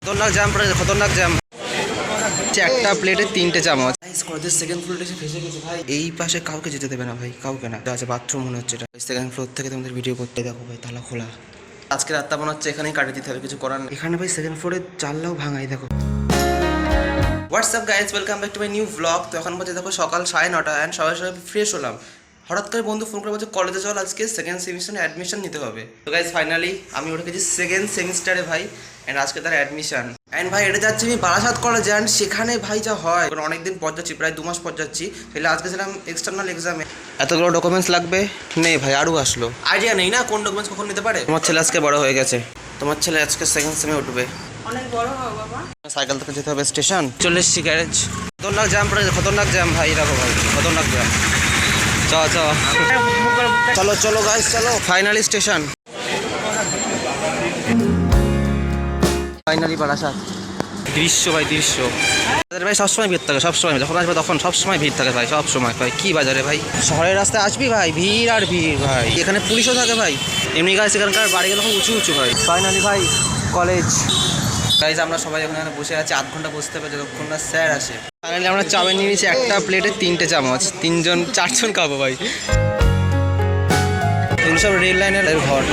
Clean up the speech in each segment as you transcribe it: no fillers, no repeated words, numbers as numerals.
খতরনাক jam পড়েছে, খতরনাক jam. একটা প্লেটে 3টে চামচ। কলেজের সেকেন্ড ফ্লোরে এসে ফেসে গেছে ভাই। এই পাশে কাউকে যেতে দেবে না ভাই, কাউকে না। আছে বাথরুম মনে হচ্ছে এটা। সেকেন্ড ফ্লোর থেকে তোমাদের ভিডিও করতে দেখো ভাই, তালা খোলা। আজকে রাতটা মনে হচ্ছে এখানেই কাটিয়ে দিতে হবে, কিছু করার নেই। এখানে ভাই সেকেন্ড ফ্লোরে জানলাও ভাঙাই দেখো। WhatsApp guys, welcome back to my new blog. তো এখন বলছে দেখো সকাল 9:30 অ্যান্ড সবাই ফ্রেশ হলাম। হঠাৎ করে বন্ধু ফোন করে বলছে কলেজে চল, আজকে সেকেন্ড সেমিস্টারে অ্যাডমিশন নিতে হবে। তো গাইজ ফাইনালি আমি উঠে গেছি সেকেন্ড সেমিস্টারে ভাই, অ্যান্ড আজকে তার অ্যাডমিশন। অ্যান্ড ভাই এটা যাচ্ছি আমি বারাসাত কলেজে, অ্যান্ড সেখানে ভাই যা হয় অনেকদিন পর যাচ্ছি, প্রায় 2 মাস পর যাচ্ছি। তাহলে আজকে ছিলাম এক্সটার্নাল এক্সামে, এতগুলো ডকুমেন্টস লাগবে নেই ভাই, আরও আসলো। আইডিয়া নেই না কোন ডকুমেন্টস কখন নিতে পারে। তোমার ছেলে আজকে বড় হয়ে গেছে, তোমার ছেলে আজকে সেকেন্ড সেমে উঠবে। অনেক বড় হও বাবা। সাইকেল থেকে যেতে হবে স্টেশন, চলে এসেছি গ্যারেজ। খতরনাক জ্যাম পড়েছে, খতরনাক জ্যাম ভাই, দেখো ভাই খতরনাক জ্যাম। চলো চলো গাইস চলো, ফাইনালি স্টেশন, ফাইনালি বারাসাত। দৃশ্য ভাই দৃশ্য ভাই, সবসময় ভিড় থাকে, সবসময় যখন আসবে তখন সবসময় ভিড় থাকে ভাই, সবসময় ভাই। কি বাজারে ভাই, শহরের রাস্তায় আসবি ভাই, ভিড় আর ভিড় ভাই। এখানে পুলিশও থাকে ভাই, এমনি গাছ এখানকার বাড়িগুলো খুব উঁচু উঁচু ভাই। ফাইনালি ভাই কলেজ। গাইজ আমরা সবাই এখানে বসে আছি, 8 ঘন্টা বসতে হবে যতক্ষণ না স্যার আসে। ফাইনালি আমরা চাউমিন নিয়ে নিয়েছি, একটা প্লেটে 3টে চামচ, 4জন খাবো ভাই। এগুলো সব রেল লাইনের ঘর।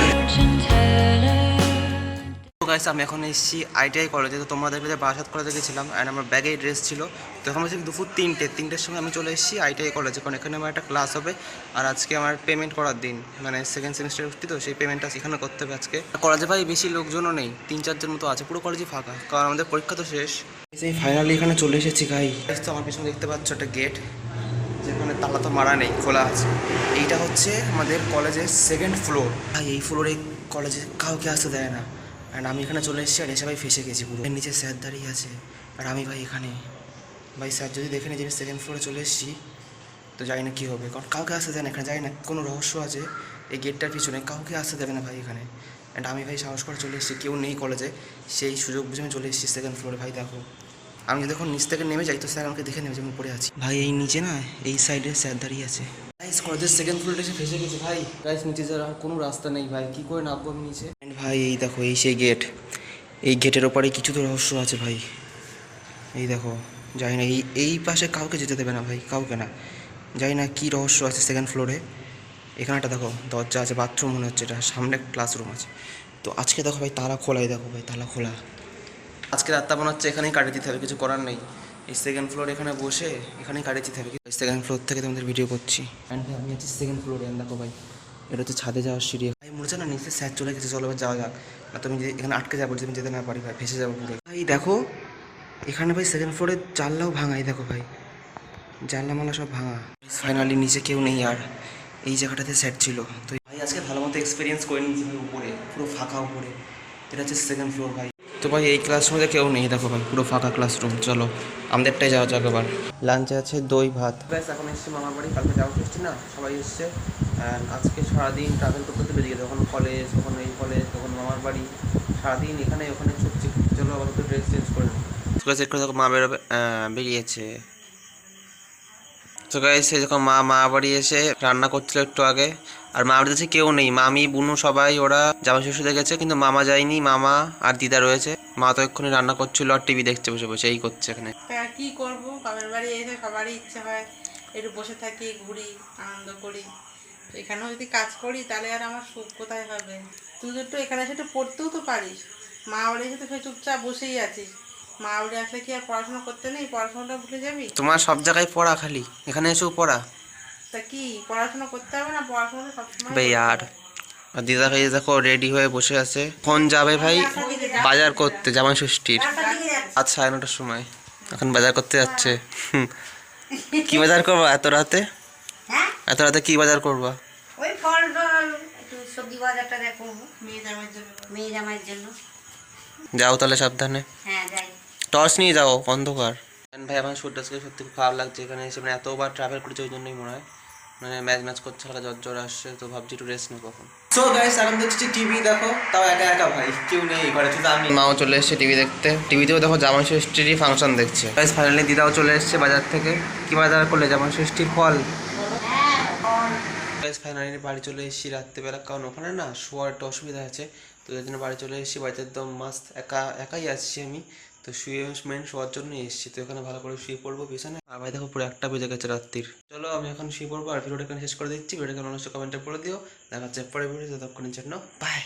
গাইস আমি এখন এসেছি ITI কলেজে। তো তোমরা দেখবে যে বারাসাত কলেজে গেছিলাম, অ্যান্ড আমার ব্যাগে ড্রেস ছিল। তো এখন বলছি দুপুর 3টের সময় আমি চলে এসেছি ITI কলেজে, কারণ এখানে আমার একটা ক্লাস হবে। আর আজকে আমার পেমেন্ট করার দিন, মানে সেকেন্ড সেমিস্টার উঠছি, তো সেই পেমেন্টটা এখানে করতে হবে আজকে। কলেজে ভাই বেশি লোকজনও নেই, 3-4 জন মতো আছে, পুরো কলেজই ফাঁকা, কারণ আমাদের পরীক্ষা তো শেষ। সেই ফাইনালি এখানে চলে এসেছি গাই। তো আমার পিছনে দেখতে পাচ্ছ একটা গেট, যেখানে তালা তো মারা নেই, খোলা আছে। এইটা হচ্ছে আমাদের কলেজের সেকেন্ড ফ্লোর ভাই। এই ফ্লোরে কলেজে কাউকে আসতে দেয় না, অ্যান্ড আমি এখানে চলে এসেছি, আর এসে ভাই ফেসে গেছি পুরো। এর নিচে স্যার দাঁড়িয়ে আছে, আর আমি ভাই এখানে। ভাই স্যার যদি দেখে নিই যে আমি সেকেন্ড ফ্লোরে চলে এসেছি, তো জানি না কী হবে, কারণ কাউকে আসতে দেয় না এখানে, জানি না কোনো রহস্য আছে এই গেটটার পিছনে, কাউকে আসতে দেবে না ভাই এখানে। অ্যান্ড আমি ভাই সাহস করে চলে এসেছি, কেউ নেই কলেজে, সেই সুযোগ বুঝে আমি চলে এসেছি সেকেন্ড ফ্লোরে। ভাই দেখো, আমি যদি এখন নিচ থেকে নেমে যাই তো স্যার আমাকে দেখে নেবে যে আমি পড়ে আছি। ভাই এই নিচে না, এই সাইডে স্যার দাঁড়িয়ে আছে। গাইস কলেজের সেকেন্ড ফ্লোরে এসে ফেসে গেছে ভাই। গাইস নিচে যাওয়ার কোনো রাস্তা নেই ভাই, কী করে নামবো আমি নিচে। ভাই এই দেখো, এই সেই গেট, এই গেটের ওপারে কিছু তো রহস্য আছে ভাই। এই দেখো, জানি না এই পাশে কাউকে যেতে দেবে না ভাই, কাউকে না। জানি না কী রহস্য আছে সেকেন্ড ফ্লোরে। এখানে একটা দেখো দরজা আছে, বাথরুম মনে হচ্ছে এটা, সামনে ক্লাসরুম আছে। তো আজকে দেখো ভাই তালা খোলাই, দেখো ভাই তালা খোলা। আজকে রাতটা মনে হচ্ছে এখানেই কাটিয়ে দিতে হবে, কিছু করার নেই। এই সেকেন্ড ফ্লোর এখানে বসে এখানেই কাটিয়ে দিতে হবে। সেকেন্ড ফ্লোর থেকে তোমাদের ভিডিও করছি, অ্যান্ড ভাই আমি আছি সেকেন্ড ফ্লোরে। দেখো ভাই এটা হচ্ছে ছাদে যাওয়ার সিঁড়ি। ভাই মনে হচ্ছে না নিচে স্যার চলে গেছে, চলো এবার যাওয়া যাক। না তুমি যদি এখানে আটকে যাবো, যদি আমি যেতে না পারি ভাই, ভেসে যাবো পুরো। ভাই দেখো এখানে ভাই সেকেন্ড ফ্লোরে জানলাও ভাঙাই, দেখো ভাই জানলা মালা সব ভাঙা। ফাইনালি নিচে কেউ নেই, আর এই জায়গাটাতে স্যার ছিল। তো ভাই আজকে ভালো মতো এক্সপিরিয়েন্স করে নিয়েছি ভাই, উপরে পুরো ফাঁকা, উপরে এটা হচ্ছে সেকেন্ড ফ্লোর ভাই। তো ভাই এই ক্লাসরুমে কেউ নেই, দেখো ভাই পুরো ফাঁকা ক্লাসরুম। চলো আমাদেরটাই যাওয়া যাক এবার। লাঞ্চে আছে দই ভাত। ব্যাস এখন এসছি মামার বাড়ি, কালকে যাওয়া এসছি না, সবাই এসছে। আজকে সারাদিন ট্রাভেল করতে করতে বেরিয়ে গেছে, তখন কলেজ, তখন এই কলেজ, তখন মামার বাড়ি, সারাদিন এখানে ওখানে ছুটছি। চলো আবার একটু ড্রেস চেঞ্জ করে নিই। চেক করে দেখো মা বেরোবে, বেরিয়েছে। তো গাইস এই যখন মা বাড়ি এসে রান্না করছিল একটু আগে, আর মা বাড়িতে কেউ নেই, মামি বুনু সবাই ওরা জামা ষষ্ঠীতে গেছে, কিন্তু মামা যায়নি, মামা আর দিদা রয়েছে। মা তো এক্ষুনি রান্না করছিল আর টিভি দেখছে বসে বসে, এই করছে এখানে। কি করবো, বাবার বাড়ি এসে সবারই ইচ্ছে হয় একটু বসে থাকি, ঘুরি, আনন্দ করি। এখানেও যদি কাজ করি তাহলে আর আমার সুখ কোথায় হবে। তুই একটু এখানে এসে একটু পড়তেও তো পারিস, মা বাড়ি এসে তো সেই চুপচাপ বসেই আছিস। মা বাড়ি আসলে কি আর পড়াশোনা করতে নেই, পড়াশোনাটা ভুলে যাবি? তোমার সব জায়গায় পড়া, খালি এখানে এসেও পড়া। তা কি পড়াশোনা করতে হবে না? পড়াশোনাটা সবসময় ভাই আর দিদা ভাই দেখো রেডি হয়ে বসে আছে, ফোন যাবে ভাই বাজার করতে জামাই ষষ্ঠীর। আজ 9:30টার সময় এখন বাজার করতে যাচ্ছে। কি বাজার করবো এত রাতে? এত রাতে কি বাজার করবা? ওই ফল টল একটু সবজি বাজারটা করবো মেয়ে জামাইয়ের জন্য। যাও তাহলে সাবধানে, হ্যাঁ যাই। টর্চ নিয়ে যাও, অন্ধকার। ভাই আমার শরীরটাকে সত্যি খুব খারাপ লাগছে এখানে এসে, মানে এতবার ট্রাভেল করেছে ওই জন্যই মনে হয়, মানে ম্যাচ করছে, হালকা জ্বর আসছে। তো ভাবছি একটু রেস্ট নেবো কখন। সো গাইস এখন দেখছি টিভি, দেখো তাও একা একা ভাই, কেউ নেই ঘরে, শুধু আমি। মাও চলে এসেছে টিভি দেখতে, টিভিতেও দেখো জামাই ষষ্ঠীরই ফাংশন দেখছে। গাইস ফাইনালি দিদাও চলে এসেছে বাজার থেকে। কি বাজার করলে? জামাই ষষ্ঠীর ফল। গাইস ফাইনালি বাড়ি চলে এসেছি রাত্রেবেলা, কারণ ওখানে না শোয়ার একটা অসুবিধা আছে, তো এই জন্য বাড়ি চলে এসেছি। বাড়িতে একদম মাস্ত একাই আসছি আমি, তো শুয়ে শোয়ার জন্যই এসেছি। তো এখানে ভালো করে শুয়ে পড়বো বিছানায়। আর ভাই দেখো পুরো 1টা বেজে গেছে রাত্রির। চলো আমি এখন শুয়ে পড়বো আর ভিডিওটা এখানে শেষ করে দিচ্ছি। ভিডিওটা অবশ্যই কমেন্টে করে দিও। দেখা হচ্ছে পরের ভিডিও, ততক্ষণের জন্য বাই।